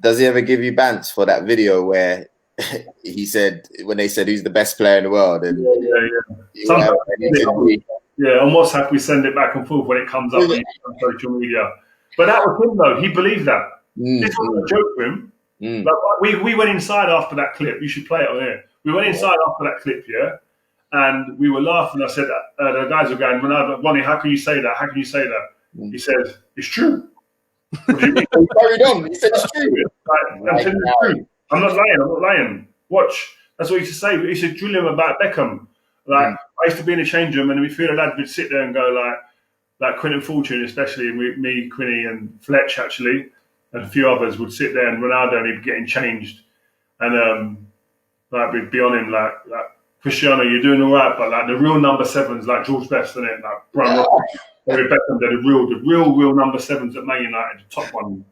Does he ever give you bants for that video where he said, when they said who's the best player in the world, and Sometimes, on WhatsApp we send it back and forth when it comes up on social media. But that was him though. He believed that. This wasn't a joke for him. Like, we went inside after that clip. You should play it on here. We went inside after that clip, yeah, and we were laughing. I said, the guys were going, Ronnie, how can you say that? How can you say that? He said, it's true. What do you mean? He carried on. He said it's true. I'm telling you the truth. I'm not lying. I'm not lying. Watch. That's what he used to say. He used to drill him about Beckham. Like I used to be in the change room, and we feel the lads would sit there and go like Quinton Fortune, especially me, Quinny, and Fletch actually, and a few others would sit there, and Ronaldo, and he'd be getting changed, and like we'd be on him like Cristiano, you're doing all right, but like the real number sevens, like George Best, isn't it? Like Brian Robson, David Beckham, they're the real number sevens at Man United, the top one.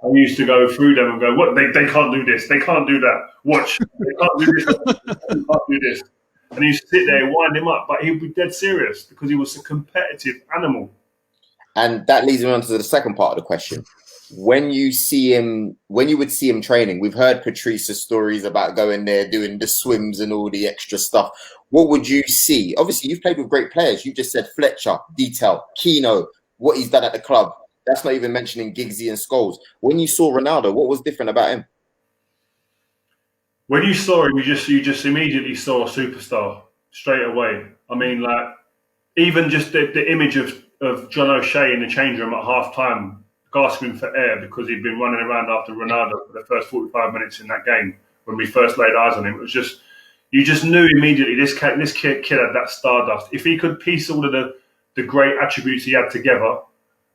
And we used to go through them and go, what? They can't do this. They can't do that. Watch. They can't do this. They can't do this. And he used to sit there and wind him up, but he'd be dead serious because he was a competitive animal. And that leads me on to the second part of the question. When you would see him training, we've heard Patrice's stories about going there, doing the swims and all the extra stuff. What would you see? Obviously, you've played with great players. You just said Fletcher, Detail, Keno, what he's done at the club. That's not even mentioning Giggsy and Scholes. When you saw Ronaldo, what was different about him? When you saw him, you just immediately saw a superstar straight away. I mean, like even just the image of John O'Shea in the change room at half time, gasping for air because he'd been running around after Ronaldo for the first 45 minutes in that game when we first laid eyes on him. It was just, you just knew immediately this kid had that stardust. If he could piece all of the great attributes he had together,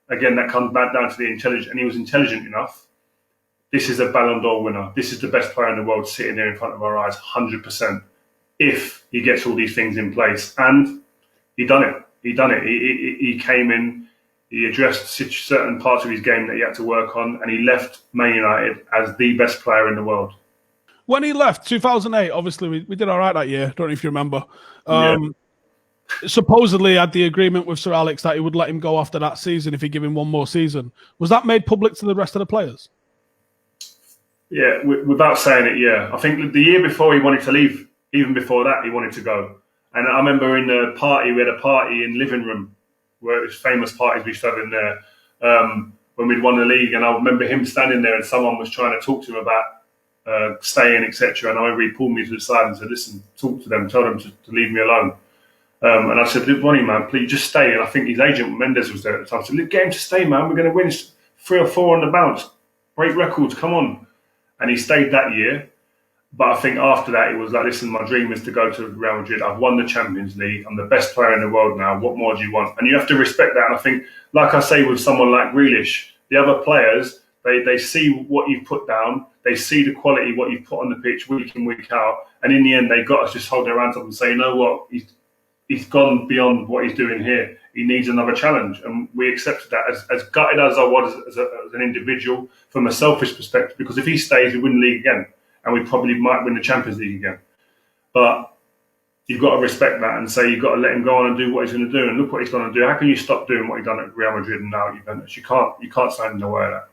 again, that comes back down to the intelligence, and he was intelligent enough. This is a Ballon d'Or winner. This is the best player in the world sitting there in front of our eyes, 100%, if he gets all these things in place. And he done it. He came in, he addressed certain parts of his game that he had to work on, and he left Man United as the best player in the world. When he left, 2008, obviously, we did all right that year. Don't know if you remember. Supposedly had the agreement with Sir Alex that he would let him go after that season if he gave him one more season. Was that made public to the rest of the players? Yeah, without saying it, yeah. I think the year before he wanted to leave. Even before that, he wanted to go. And I remember in the party, we had a party in living room where it was famous parties we used to have in there when we'd won the league. And I remember him standing there and someone was trying to talk to him about staying, etc. And I remember he pulled me to the side and said, listen, talk to them, tell them to leave me alone. And I said, Ronnie, man, please just stay. And I think his agent, Mendes, was there at the time. I said, get him to stay, man. We're going to win 3 or 4 on the bounce. Break records, come on. And he stayed that year. But I think after that, it was like, listen, my dream is to go to Real Madrid. I've won the Champions League. I'm the best player in the world now. What more do you want? And you have to respect that. And I think, like I say with someone like Grealish, the other players, they see what you've put down. They see the quality, what you've put on the pitch week in, week out. And in the end, they got to just hold their hands up and say, you know what, he's gone beyond what he's doing here. He needs another challenge. And we accepted that as gutted as I was as an individual from a selfish perspective, because if he stays, we win the league again. And we probably might win the Champions League again. But you've got to respect that and say you've got to let him go on and do what he's going to do. And look what he's going to do. How can you stop doing what he's done at Real Madrid and now at Juventus? You can't stand in the way of that.